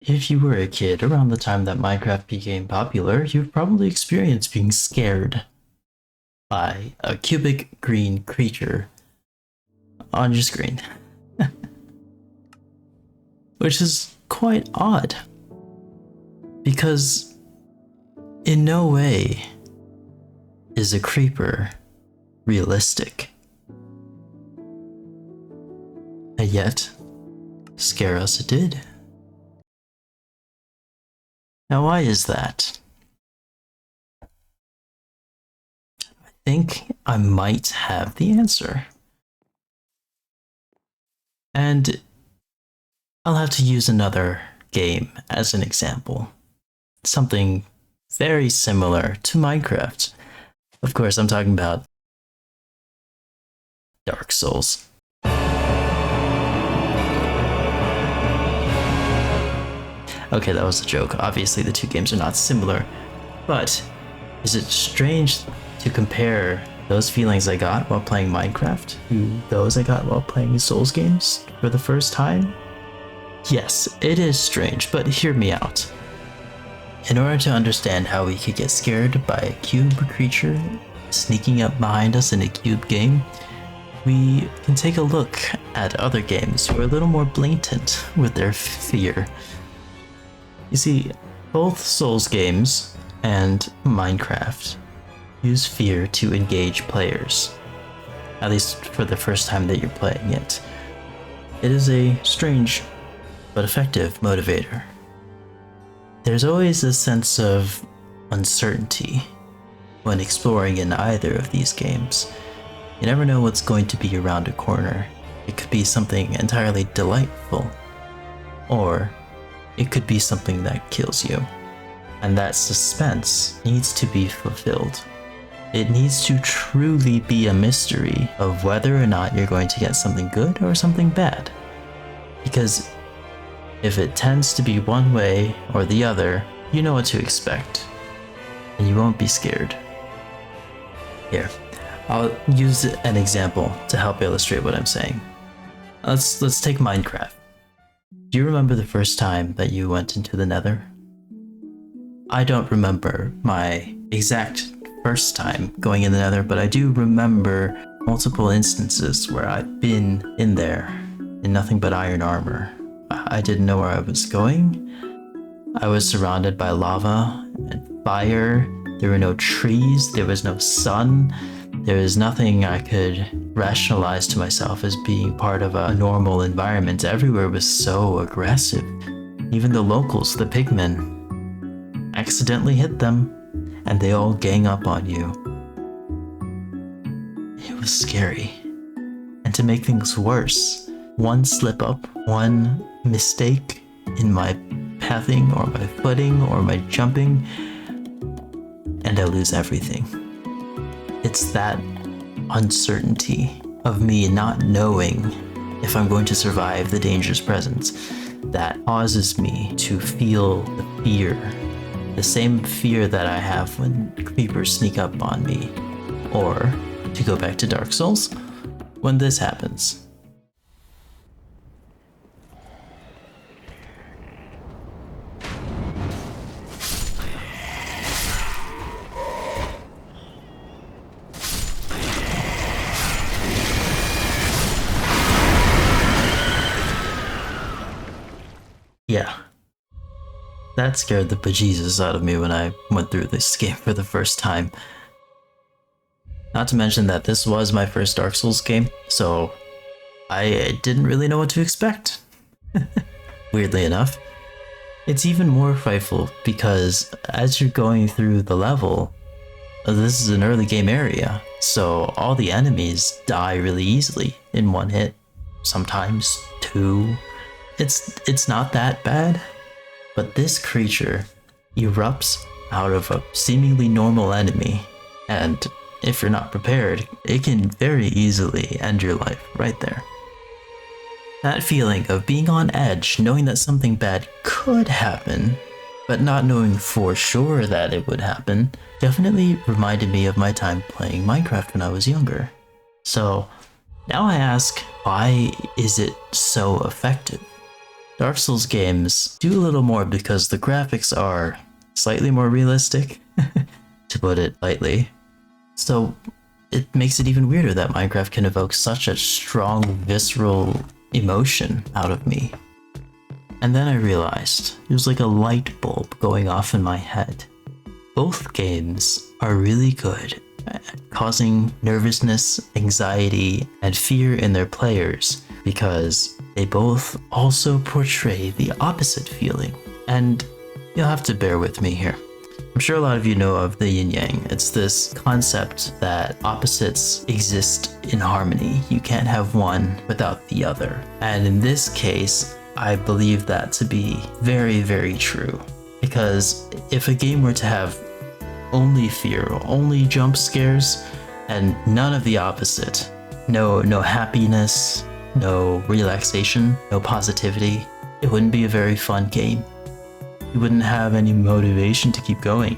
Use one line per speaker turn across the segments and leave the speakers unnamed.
If you were a kid around the time that Minecraft became popular, you've probably experienced being scared by a cubic green creature on your screen. Which is quite odd, because in no way is a creeper realistic. And yet, scare us it did. Now, why is that? I think I might have the answer. And I'll have to use another game as an example. Something very similar to Minecraft. Of course, I'm talking about Dark Souls. Okay, that was a joke. Obviously, the two games are not similar, but is it strange to compare those feelings I got while playing Minecraft to those I got while playing Souls games for the first time? Yes, it is strange, but hear me out. In order to understand how we could get scared by a cube creature sneaking up behind us in a cube game, we can take a look at other games who are a little more blatant with their fear. You see, both Souls games and Minecraft use fear to engage players, at least for the first time that you're playing it. It is a strange but effective motivator. There's always a sense of uncertainty when exploring in either of these games. You never know what's going to be around a corner. It could be something entirely delightful, or it could be something that kills you. And that suspense needs to be fulfilled. It needs to truly be a mystery of whether or not you're going to get something good or something bad. Because if it tends to be one way or the other, you know what to expect, and you won't be scared. Here, I'll use an example to help illustrate what I'm saying. Let's take Minecraft. Do you remember the first time that you went into the Nether? I don't remember my exact first time going in the Nether, but I do remember multiple instances where I've been in there in nothing but iron armor. I didn't know where I was going. I was surrounded by lava and fire. There were no trees, there was no sun. There was nothing I could rationalize to myself as being part of a normal environment. Everywhere was so aggressive. Even the locals, the pigmen, accidentally hit them, and they all gang up on you. It was scary. And to make things worse, one slip up, one mistake in my pathing or my footing or my jumping, and I lose everything. It's that uncertainty of me not knowing if I'm going to survive the dangers present that causes me to feel the fear. The same fear that I have when creepers sneak up on me. Or, to go back to Dark Souls, when this happens. Yeah. That scared the bejesus out of me when I went through this game for the first time. Not to mention that this was my first Dark Souls game, so I didn't really know what to expect. Weirdly enough. It's even more frightful because as you're going through the level, this is an early game area, so all the enemies die really easily in one hit, sometimes two. It's not that bad, but this creature erupts out of a seemingly normal enemy, and if you're not prepared, it can very easily end your life right there. That feeling of being on edge, knowing that something bad could happen, but not knowing for sure that it would happen, definitely reminded me of my time playing Minecraft when I was younger. So now I ask, why is it so effective? Dark Souls games do a little more because the graphics are slightly more realistic, to put it lightly. So it makes it even weirder that Minecraft can evoke such a strong, visceral emotion out of me. And then I realized it was like a light bulb going off in my head. Both games are really good at causing nervousness, anxiety, and fear in their players because they both also portray the opposite feeling. And you'll have to bear with me here. I'm sure a lot of you know of the yin yang. It's this concept that opposites exist in harmony. You can't have one without the other. And in this case, I believe that to be very, very true. Because if a game were to have only fear, only jump scares, and none of the opposite, no happiness, no relaxation, no positivity, it wouldn't be a very fun game. You wouldn't have any motivation to keep going.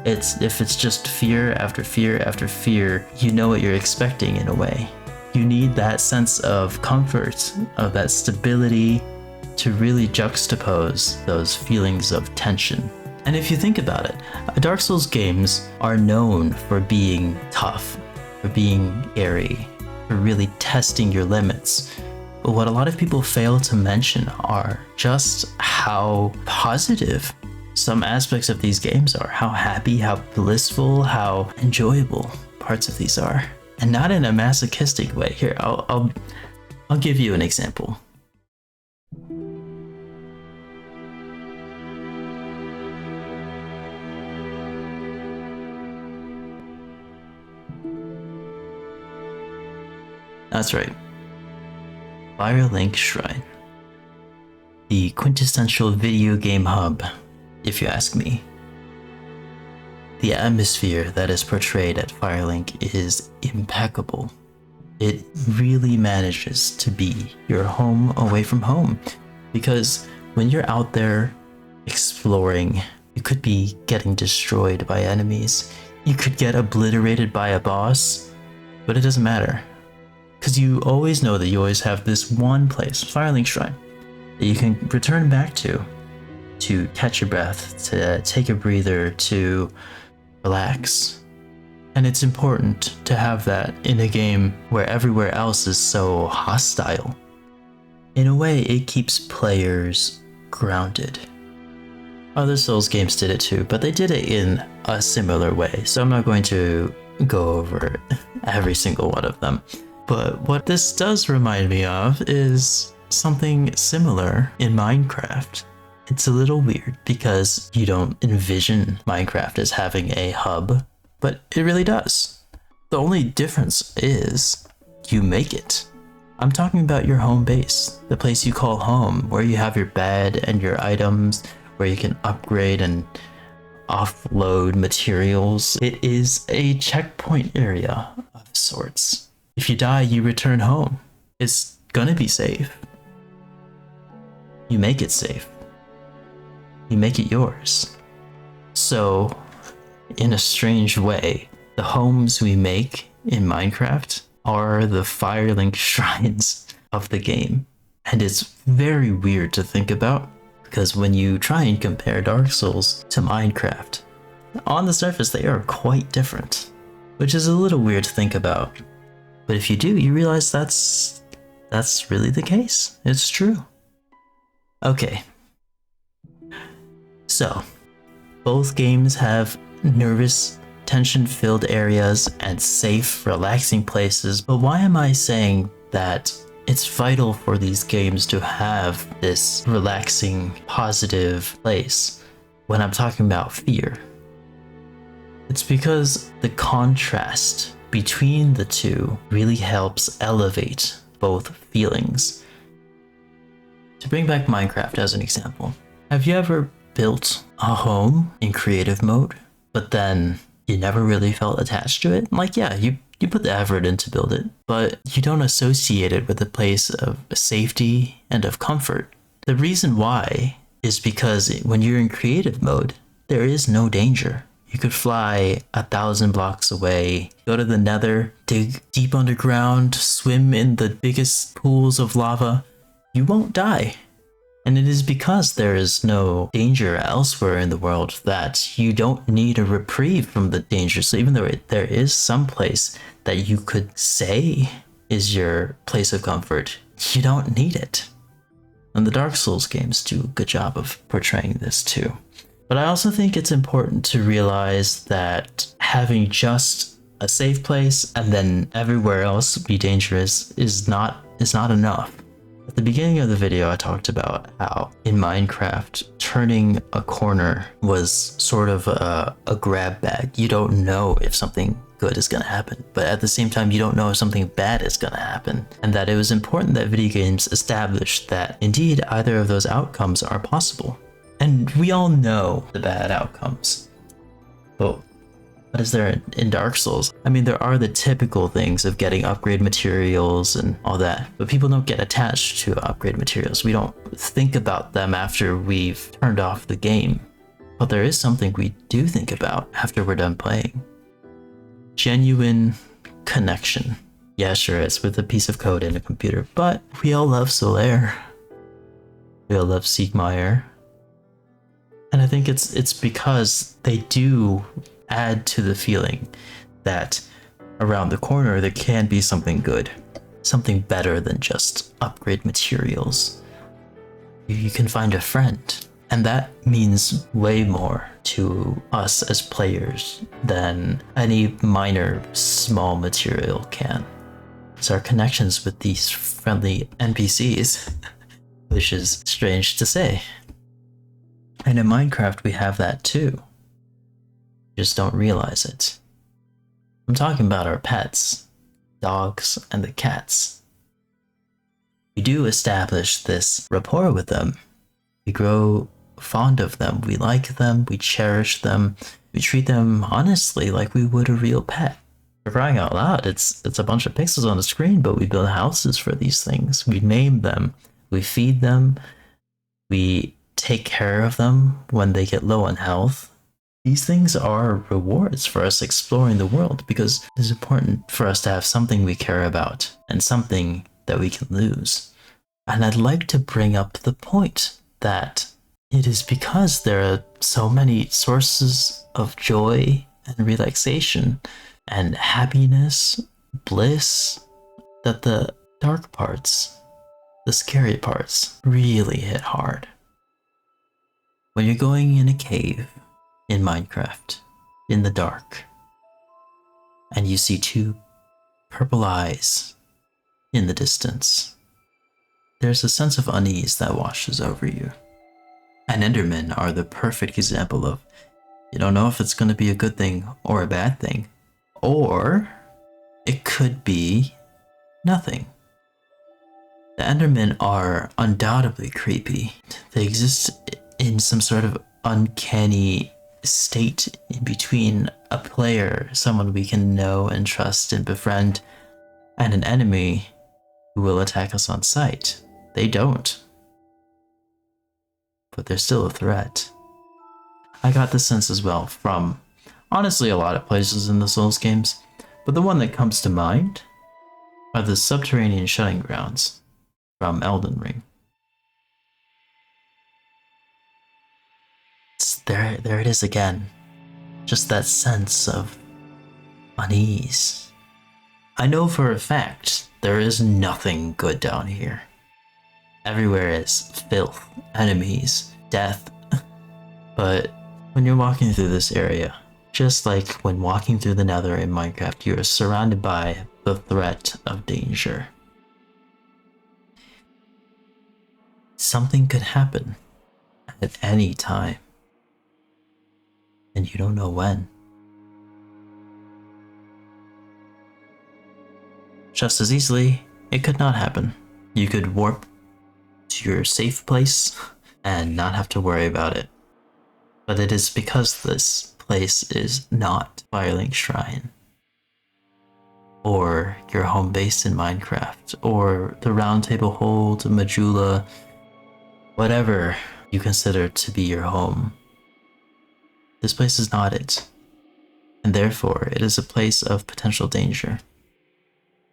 If it's just fear after fear after fear, you know what you're expecting in a way. You need that sense of comfort, of that stability to really juxtapose those feelings of tension. And if you think about it, Dark Souls games are known for being tough, for being airy, for really testing your limits. But what a lot of people fail to mention are just how positive some aspects of these games are, how happy, how blissful, how enjoyable parts of these are. And not in a masochistic way. Here, I'll give you an example. That's right. Firelink Shrine. The quintessential video game hub, if you ask me. The atmosphere that is portrayed at Firelink is impeccable. It really manages to be your home away from home. Because when you're out there exploring, you could be getting destroyed by enemies. You could get obliterated by a boss, but it doesn't matter. Because you always know that you always have this one place, Firelink Shrine, that you can return back to catch your breath, to take a breather, to relax. And it's important to have that in a game where everywhere else is so hostile. In a way, it keeps players grounded. Other Souls games did it too, but they did it in a similar way, so I'm not going to go over every single one of them. But what this does remind me of is something similar in Minecraft. It's a little weird because you don't envision Minecraft as having a hub, but it really does. The only difference is you make it. I'm talking about your home base, the place you call home, where you have your bed and your items, where you can upgrade and offload materials. It is a checkpoint area of sorts. If you die, you return home. It's gonna be safe. You make it safe. You make it yours. So, in a strange way, the homes we make in Minecraft are the Firelink shrines of the game. And it's very weird to think about, because when you try and compare Dark Souls to Minecraft, on the surface they are quite different, which is a little weird to think about. But if you do, you realize that's really the case. It's true. Okay. So, both games have nervous, tension-filled areas and safe, relaxing places, but why am I saying that it's vital for these games to have this relaxing, positive place when I'm talking about fear? It's because the contrast between the two really helps elevate both feelings. To bring back Minecraft as an example, have you ever built a home in creative mode, but then you never really felt attached to it? Like, yeah, you put the effort in to build it, but you don't associate it with a place of safety and of comfort. The reason why is because when you're in creative mode, there is no danger. You could fly 1,000 blocks away, go to the nether, dig deep underground, swim in the biggest pools of lava. You won't die. And it is because there is no danger elsewhere in the world that you don't need a reprieve from the danger. So even though there is some place that you could say is your place of comfort, you don't need it. And the Dark Souls games do a good job of portraying this too. But I also think it's important to realize that having just a safe place and then everywhere else be dangerous is not enough. At the beginning of the video, I talked about how in Minecraft, turning a corner was sort of a grab bag. You don't know if something good is going to happen, but at the same time, you don't know if something bad is going to happen. And that it was important that video games established that indeed either of those outcomes are possible. And we all know the bad outcomes. But what is there in Dark Souls? I mean, there are the typical things of getting upgrade materials and all that, but people don't get attached to upgrade materials. We don't think about them after we've turned off the game. But there is something we do think about after we're done playing. Genuine connection. Yeah, sure, it's with a piece of code in a computer, but we all love Solaire. We all love Siegmeyer. And I think it's because they do add to the feeling that around the corner there can be something good, something better than just upgrade materials. You can find a friend, and that means way more to us as players than any minor small material can. It's our connections with these friendly NPCs, which is strange to say. And in Minecraft we have that too. Just don't realize it. I'm talking about our pets, dogs and the cats. We do establish this rapport with them. We grow fond of them, we like them, we cherish them, we treat them honestly like we would a real pet. For crying out loud, it's a bunch of pixels on the screen, but we build houses for these things. We name them, we feed them, we take care of them when they get low on health. These things are rewards for us exploring the world because it is important for us to have something we care about and something that we can lose. And I'd like to bring up the point that it is because there are so many sources of joy and relaxation and happiness, bliss, that the dark parts, the scary parts, really hit hard. When you're going in a cave in Minecraft, in the dark, and you see two purple eyes in the distance, there's a sense of unease that washes over you. And Endermen are the perfect example of, you don't know if it's going to be a good thing or a bad thing, or it could be nothing. The Endermen are undoubtedly creepy. They exist in some sort of uncanny state in between a player, someone we can know and trust and befriend, and an enemy who will attack us on sight. They don't. But they're still a threat. I got this sense as well from, honestly, a lot of places in the Souls games, but the one that comes to mind are the subterranean shutting grounds from Elden Ring. There it is again. Just that sense of unease. I know for a fact there is nothing good down here. Everywhere is filth, enemies, death. But when you're walking through this area, just like when walking through the Nether in Minecraft, you are surrounded by the threat of danger. Something could happen at any time. And you don't know when. Just as easily, it could not happen. You could warp to your safe place and not have to worry about it. But it is because this place is not Firelink Shrine, or your home base in Minecraft, or the Round Table Hold, Majula, whatever you consider to be your home. This place is not it, and therefore it is a place of potential danger.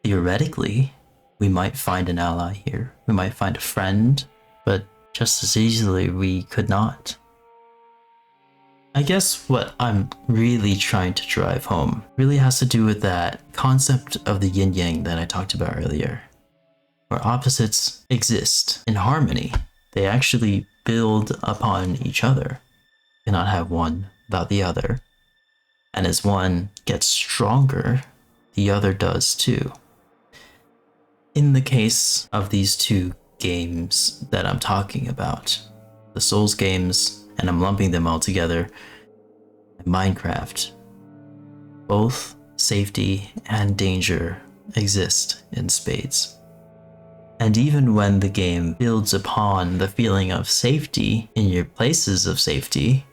Theoretically, we might find an ally here, we might find a friend, but just as easily we could not. I guess what I'm really trying to drive home really has to do with that concept of the yin yang that I talked about earlier, where opposites exist in harmony. They actually build upon each other. You cannot have one without the other. And as one gets stronger, the other does too. In the case of these two games that I'm talking about, the Souls games, and I'm lumping them all together, Minecraft, both safety and danger exist in spades. And even when the game builds upon the feeling of safety in your places of safety,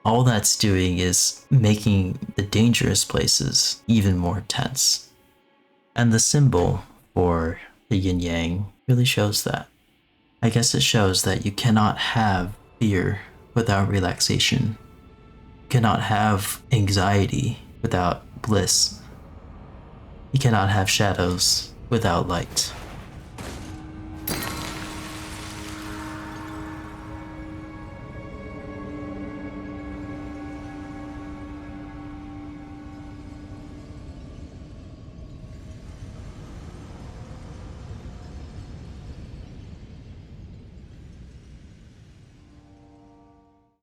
all that's doing is making the dangerous places even more tense. And the symbol for the yin yang really shows that. I guess it shows that you cannot have fear without relaxation. You cannot have anxiety without bliss. You cannot have shadows without light.